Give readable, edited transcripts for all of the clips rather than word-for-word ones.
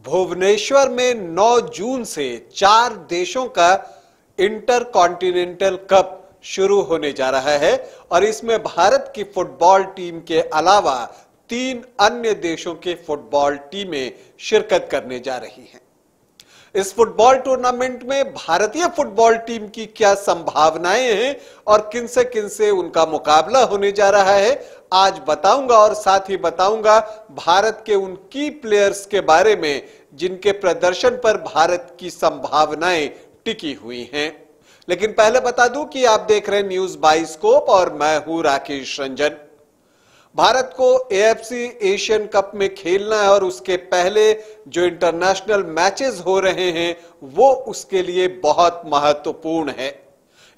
भुवनेश्वर में 9 जून से 4 देशों का इंटर कॉन्टिनेंटल कप शुरू होने जा रहा है और इसमें भारत की फुटबॉल टीम के अलावा 3 अन्य देशों के फुटबॉल टीमें शिरकत करने जा रही हैं। इस फुटबॉल टूर्नामेंट में भारतीय फुटबॉल टीम की क्या संभावनाएं हैं और किन से उनका मुकाबला होने जा रहा है, आज बताऊंगा। और साथ ही बताऊंगा भारत के उन की प्लेयर्स के बारे में जिनके प्रदर्शन पर भारत की संभावनाएं टिकी हुई हैं। लेकिन पहले बता दूं कि आप देख रहे हैं न्यूज बाइस्कोप और मैं हूं राकेश रंजन। भारत को एएफसी एशियन कप में खेलना है और उसके पहले जो इंटरनेशनल मैचेस हो रहे हैं वो उसके लिए बहुत महत्वपूर्ण है।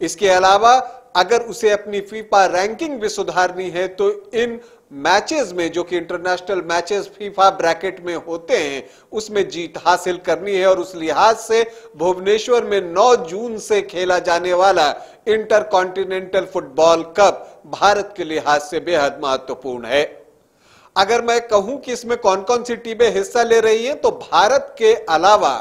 इसके अलावा अगर उसे अपनी फीफा रैंकिंग भी सुधारनी है तो इन मैचेस में, जो कि इंटरनेशनल मैचेस फीफा ब्रैकेट में होते हैं, उसमें जीत हासिल करनी है। और उस लिहाज से भुवनेश्वर में 9 जून से खेला जाने वाला inter continental football cup Bharat के लिहाज से बेहद महत्वपूर्ण है। अगर मैं कहूं कि इसमें कौन कौन सी टीमें हिस्सा ले रही हैं, तो भारत के अलावा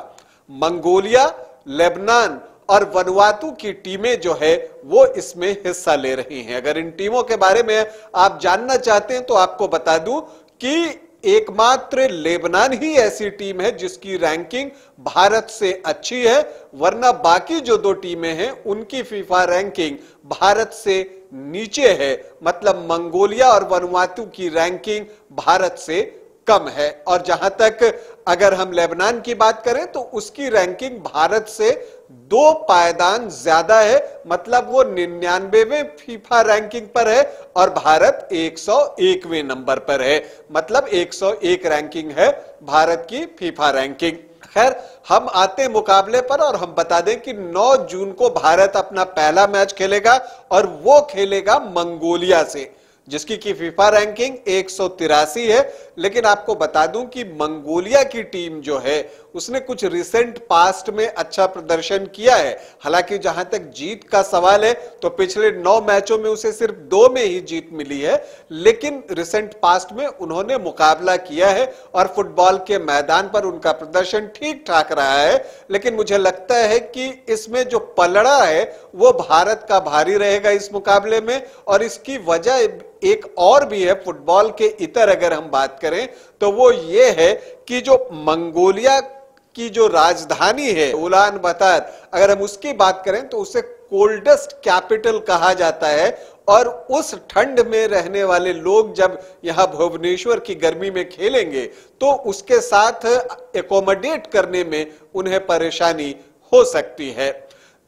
मंगोलिया, लेबनान और वनुआतू की टीमें जो है वो इसमें हिस्सा ले रही हैं। अगर इन टीमों के बारे में आप जानना चाहते हैं तो आपको बता दूं कि एकमात्र लेबनान ही ऐसी टीम है जिसकी रैंकिंग भारत से अच्छी है, वरना बाकी जो 2 टीमें हैं उनकी फीफा रैंकिंग भारत से नीचे है। मतलब मंगोलिया और वनुआतू की रैंकिंग भारत से कम है। और जहां तक अगर हम लेबनान की बात करें तो उसकी रैंकिंग भारत से 2 पायदान ज्यादा है। मतलब वो 99वें फीफा रैंकिंग पर है और भारत 101वें नंबर पर है। मतलब 101 रैंकिंग है भारत की फीफा रैंकिंग। खैर, हम आते हैं मुकाबले पर और हम बता दें कि 9 जून को भारत अपना पहला मैच खेलेगा और वो खेलेगा मंगोलिया से, जिसकी की फीफा रैंकिंग 183 है। लेकिन आपको बता दूं कि मंगोलिया की टीम जो है उसने कुछ रिसेंट पास्ट में अच्छा प्रदर्शन किया है। हालांकि जहां तक जीत का सवाल है तो पिछले 9 मैचों में उसे सिर्फ 2 में ही जीत मिली है, लेकिन रिसेंट पास्ट में उन्होंने मुकाबला किया है और फुटबॉल के मैदान पर उनका प्रदर्शन ठीक ठाक रहा है। लेकिन मुझे लगता है कि इसमें जो पलड़ा है वो भारत का भारी रहेगा इस मुकाबले में। और इसकी वजह एक और भी है, फुटबॉल के इतर अगर हम बात करें तो वो ये है कि जो मंगोलिया की जो राजधानी है उलान बतर, अगर हम उसकी बात करें तो उसे कोल्डेस्ट कैपिटल कहा जाता है। और उस ठंड में रहने वाले लोग जब यहां भुवनेश्वर की गर्मी में खेलेंगे तो उसके साथ एकोमोडेट करने में उन्हें परेशानी हो सकती है।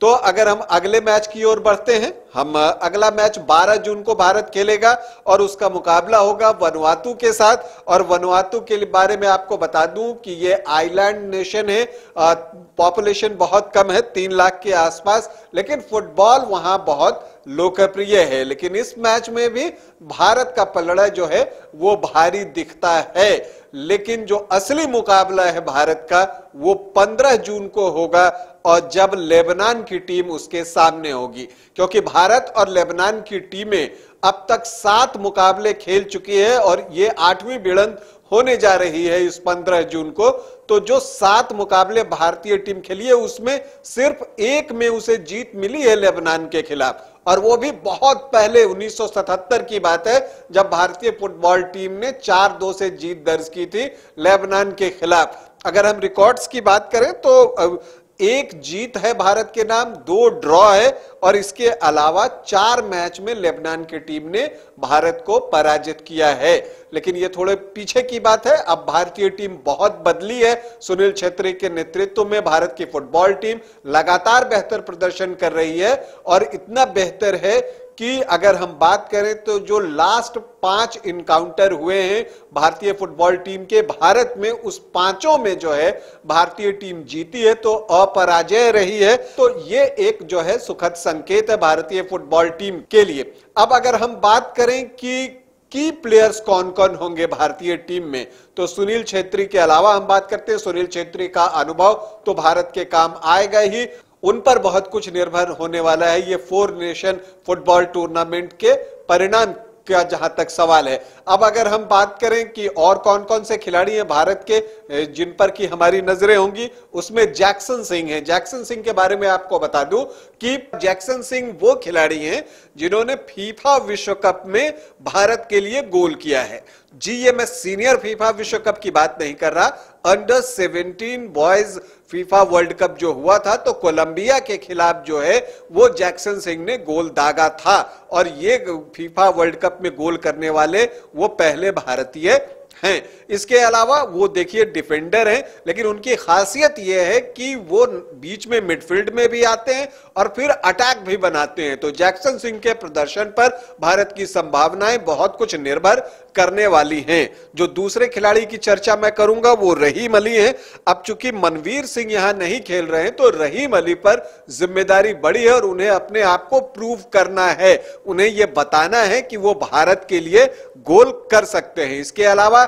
तो अगर हम अगले मैच की ओर बढ़ते हैं, हम अगला मैच 12 जून को भारत खेलेगा और उसका मुकाबला होगा वनुआतू के साथ। और वनुआतू के बारे में आपको बता दूं कि ये आइलैंड नेशन है, पॉपुलेशन बहुत कम है, 3 लाख के आसपास, लेकिन फुटबॉल वहां बहुत लोकप्रिय है। लेकिन इस मैच में भी भारत का पलड़ा जो है वो भारी दिखता है। लेकिन जो असली मुकाबला है भारत का वो 15 जून को होगा और जब लेबनान की टीम उसके सामने होगी, क्योंकि भारत और लेबनान की टीमें अब तक 7 मुकाबले खेल चुकी है और ये 8वीं भिड़ंत होने जा रही है इस 15 जून को। तो जो 7 मुकाबले भारतीय टीम खेली है उसमें सिर्फ 1 में उसे जीत मिली है लेबनान के खिलाफ, और वो भी बहुत पहले 1977 की बात है जब भारतीय फुटबॉल टीम ने 4-2 से जीत दर्ज की थी लेबनान के खिलाफ। अगर हम रिकॉर्ड्स की बात करें तो 1 जीत है भारत के नाम, 2 ड्रॉ है और इसके अलावा 4 मैच में लेबनान की टीम ने भारत को पराजित किया है। लेकिन ये थोड़े पीछे की बात है, अब भारतीय टीम बहुत बदली है। सुनील छेत्री के नेतृत्व में भारत की फुटबॉल टीम लगातार बेहतर प्रदर्शन कर रही है और इतना बेहतर है कि अगर हम बात करें तो जो लास्ट 5 इनकाउंटर हुए हैं भारतीय फुटबॉल टीम के भारत में, उस 5 में जो है भारतीय टीम जीती है, तो अपराजय रही है। तो ये एक जो है सुखद संकेत है भारतीय फुटबॉल टीम के लिए। अब अगर हम बात करें कि की प्लेयर्स कौन कौन होंगे भारतीय टीम में, तो सुनील छेत्री के अलावा हम बात करते हैं, सुनील छेत्री का अनुभव तो भारत के काम आएगा ही, उन पर बहुत कुछ निर्भर होने वाला है ये 4 नेशन फुटबॉल टूर्नामेंट के परिणाम का जहां तक सवाल है। अब अगर हम बात करें कि और कौन कौन से खिलाड़ी हैं भारत के जिन पर की हमारी नजरें होंगी, उसमें जैक्सन सिंह हैं। जैक्सन सिंह के बारे में आपको बता दूं कि जैक्सन सिंह वो खिलाड़ी हैं जिन्होंने फीफा विश्व कप में भारत के लिए गोल किया है। जी, ये मैं सीनियर फीफा विश्व कप की बात नहीं कर रहा, under 17 boys FIFA world cup जो हुआ था तो कोलंबिया के खिलाफ जो है वो जैक्सन सिंह ने गोल दागा था, और ये फीफा वर्ल्ड कप में गोल करने वाले वो पहले भारतीय हैं। इसके अलावा वो देखिए डिफेंडर हैं, लेकिन उनकी खासियत यह है कि वो बीच में मिडफील्ड में भी आते हैं और फिर अटैक भी बनाते हैं। तो जैक्सन सिंह के प्रदर्शन पर भारत की संभावनाएं बहुत कुछ निर्भर करने वाली हैं। जो दूसरे खिलाड़ी की चर्चा मैं करूंगा वो रहीम अली हैं। अब चूंकि मनवीर सिंह यहां नहीं खेल रहे हैं तो रहीम अली पर जिम्मेदारी बड़ी है और उन्हें अपने आप को प्रूव करना है, उन्हें यह बताना है कि वो भारत के लिए गोल कर सकते हैं। इसके अलावा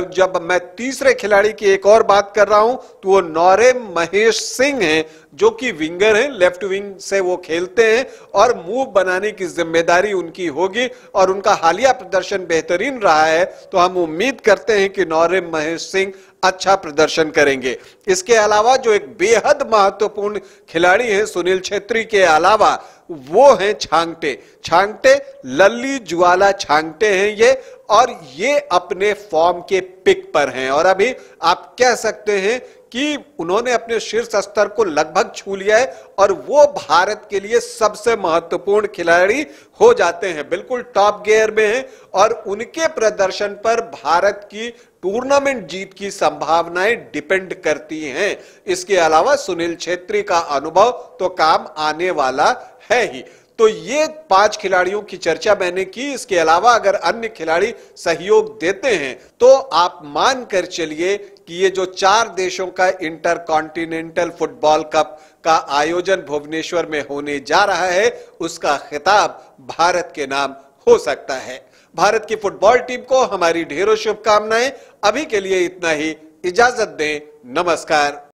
जब मैं तीसरे खिलाड़ी की एक और बात कर रहा हूं तो वो नोरेम महेश सिंह हैं, जो कि विंगर हैं, लेफ्ट विंग से वो खेलते हैं और मूव बनाने की जिम्मेदारी उनकी होगी और उनका हालिया प्रदर्शन बेहतरीन रहा है, तो हम उम्मीद करते हैं कि नोरेम महेश सिंह अच्छा प्रदर्शन करेंगे। इसके अलावा जो एक बेहद महत्वपूर्ण खिलाड़ी हैं सुनील छेत्री के अलावा, वो हैं छांगटे। छांगटे लल्ली ज्वाला छांगटे हैं ये, और ये अपने फॉर्म के पिक पर हैं और अभी आप कह सकते हैं कि उन्होंने अपने शीर्ष स्तर को लगभग छू लिया है और वो भारत के लिए सबसे महत्वपूर्ण खिलाड़ी हो जाते हैं, बिल्कुल टॉप गियर में हैं और उनके प्रदर्शन पर भारत की टूर्नामेंट जीत की संभावनाएं डिपेंड करती हैं। इसके अलावा सुनील छेत्री का अनुभव तो काम आने वाला है ही। तो ये 5 खिलाड़ियों की चर्चा मैंने की। इसके अलावा अगर अन्य खिलाड़ी सहयोग देते हैं तो आप मान कर चलिए कि ये जो 4 देशों का इंटर कॉन्टिनेंटल फुटबॉल कप का आयोजन भुवनेश्वर में होने जा रहा है, उसका खिताब भारत के नाम हो सकता है। भारत की फुटबॉल टीम को हमारी ढेरों शुभकामनाएं। अभी के लिए इतना ही, इजाजत दें, नमस्कार।